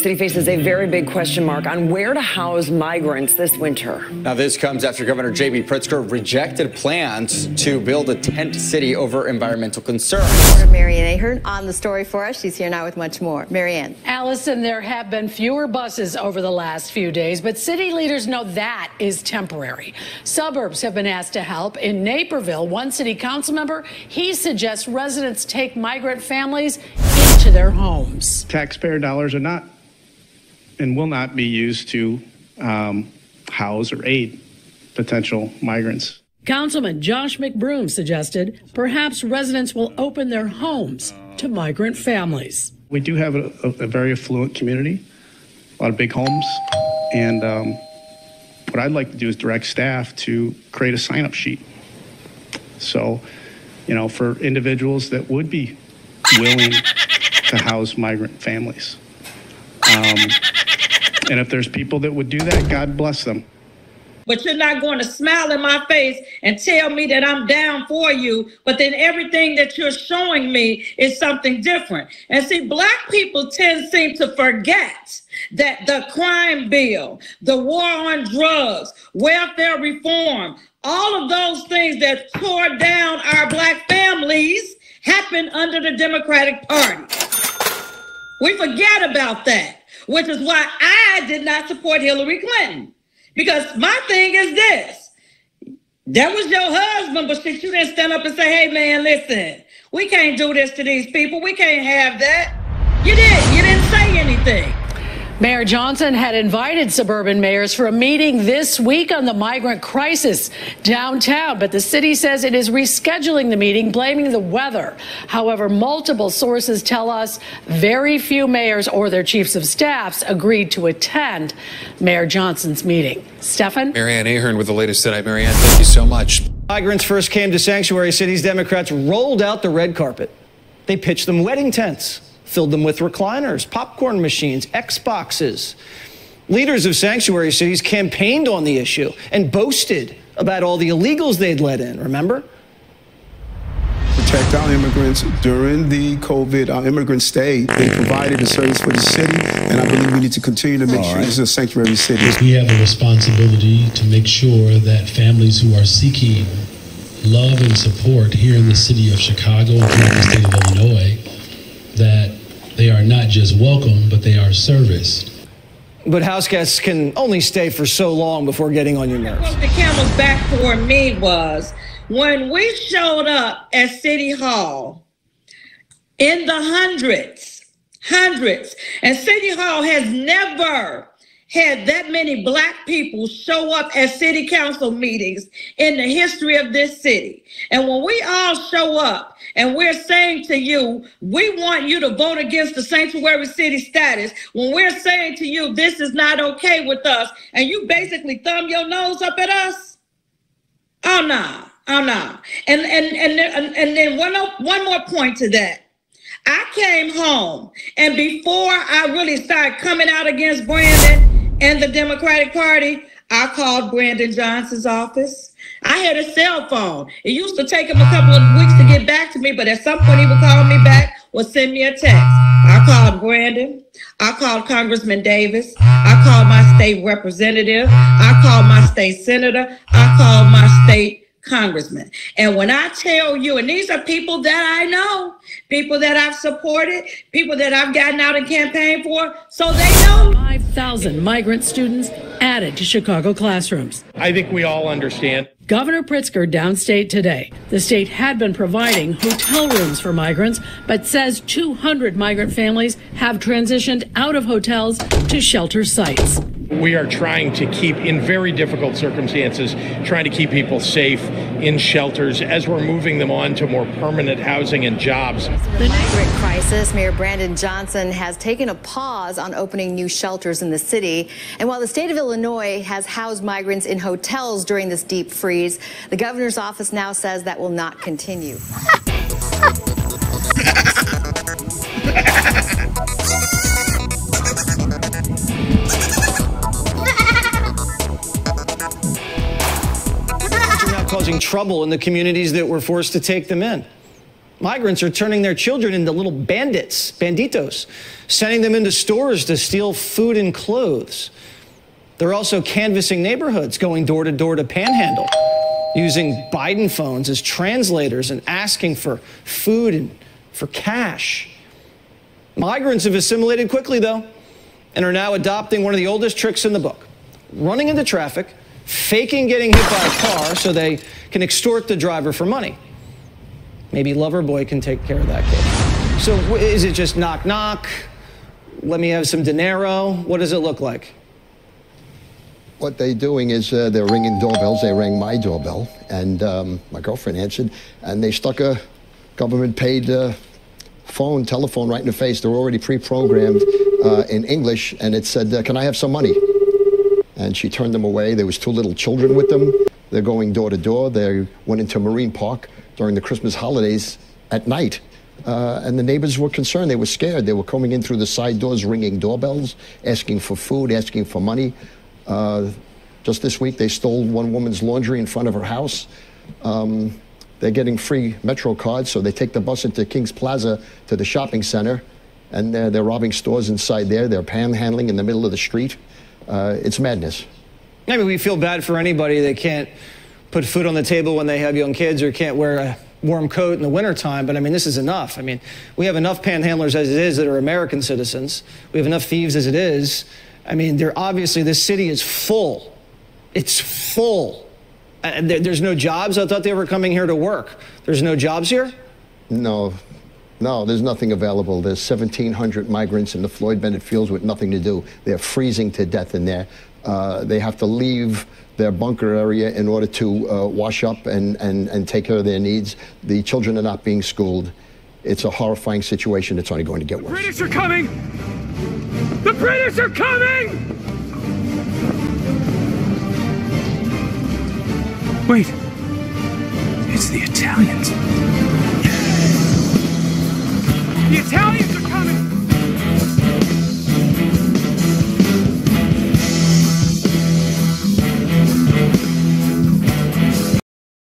City faces a very big question mark on where to house migrants this winter. Now, this comes after Governor J.B. Pritzker rejected plans to build a tent city over environmental concerns. Marianne Ahern on the story for us. She's here now with much more. Marianne. Allison, there have been fewer buses over the last few days, but city leaders know that is temporary. Suburbs have been asked to help. In Naperville, one city council member, he suggests residents take migrant families into their homes. Taxpayer dollars are not and will not be used to house or aid potential migrants. Councilman Josh McBroom suggested perhaps residents will open their homes to migrant families. We do have a very affluent community, a lot of big homes, and what I'd like to do is direct staff to create a sign-up sheet. So, you know, for individuals that would be willing to house migrant families. And if there's people that would do that, God bless them. But you're not going to smile in my face and tell me that I'm down for you, but then everything that you're showing me is something different. And see, Black people seem to forget that the crime bill, the war on drugs, welfare reform, all of those things that tore down our Black families happened under the Democratic Party. We forget about that, which is why I did not support Hillary Clinton. Because my thing is this, that was your husband, but you didn't stand up and say, hey man, listen, we can't do this to these people. We can't have that. You didn't say anything. Mayor Johnson had invited suburban mayors for a meeting this week on the migrant crisis downtown, but the city says it is rescheduling the meeting, blaming the weather. However, multiple sources tell us very few mayors or their chiefs of staffs agreed to attend Mayor Johnson's meeting. Stefan? Marianne Ahern with the latest tonight. Marianne, thank you so much. Migrants first came to sanctuary cities. Democrats rolled out the red carpet. They pitched them wedding tents, filled them with recliners, popcorn machines, Xboxes. Leaders of sanctuary cities campaigned on the issue and boasted about all the illegals they'd let in, remember? Protect our immigrants during the COVID, our immigrants stayed. They provided a service for the city, and I believe we need to continue to make sure this is a sanctuary city. We have a responsibility to make sure that families who are seeking love and support here in the city of Chicago and throughout the state of Illinois, that they are not just welcome, but they are serviced. But house guests can only stay for so long before getting on your nerves. What the camel's back for me was when we showed up at City Hall in the hundreds, and City Hall has never had that many Black people show up at city council meetings in the history of this city. And when we all show up and we're saying to you, we want you to vote against the sanctuary city status, when we're saying to you, this is not okay with us, and you basically thumb your nose up at us, oh no, oh no. And then one more point to that. I came home, and before I really started coming out against Brandon and the Democratic Party, I called Brandon Johnson's office. I had a cell phone. It used to take him a couple of weeks to get back to me, but at some point he would call me back or send me a text. I called Brandon. I called Congressman Davis. I called my state representative. I called my state senator. I called my state congressman. And when I tell you, and these are people that I know, people that I've supported, people that I've gotten out and campaigned for, so they know. 5,000 migrant students added to Chicago classrooms. I think we all understand. Governor Pritzker downstate today. The state had been providing hotel rooms for migrants, but says 200 migrant families have transitioned out of hotels to shelter sites. We are trying to keep, in very difficult circumstances, trying to keep people safe in shelters as we're moving them on to more permanent housing and jobs. The migrant crisis, Mayor Brandon Johnson has taken a pause on opening new shelters in the city. And while the state of Illinois has housed migrants in hotels during this deep freeze, the governor's office now says that will not continue. causing trouble in the communities that were forced to take them in. Migrants are turning their children into little banditos, sending them into stores to steal food and clothes. They're also canvassing neighborhoods, going door to door to panhandle, using Biden phones as translators and asking for food and for cash. Migrants have assimilated quickly, though, and are now adopting one of the oldest tricks in the book: running into traffic, faking getting hit by a car so they can extort the driver for money. Maybe Loverboy can take care of that kid. So is it just knock, knock? Let me have some dinero? What does it look like? What they're doing is they're ringing doorbells. They rang my doorbell, and my girlfriend answered, and they stuck a government-paid telephone right in the face. They're already pre-programmed in English, and it said, can I have some money? And she turned them away. There was 2 little children with them. They're going door to door. They went into Marine Park during the Christmas holidays at night. And the neighbors were concerned. They were scared. They were coming in through the side doors, ringing doorbells, asking for food, asking for money. Just this week, they stole one woman's laundry in front of her house. They're getting free Metro cards, so they take the bus into Kings Plaza to the shopping center, and they're robbing stores inside there. They're panhandling in the middle of the street. It's madness. I mean, we feel bad for anybody that can't put food on the table when they have young kids or can't wear a warm coat in the wintertime, but I mean, this is enough. I mean, we have enough panhandlers as it is that are American citizens. We have enough thieves as it is. I mean, obviously, this city is full. It's full. There's no jobs? I thought they were coming here to work. There's no jobs here? No, there's nothing available. There's 1,700 migrants in the Floyd Bennett fields with nothing to do. They're freezing to death in there. They have to leave their bunker area in order to wash up and take care of their needs. The children are not being schooled. It's a horrifying situation. It's only going to get worse. The British are coming! The British are coming! Wait, it's the Italians. The Italians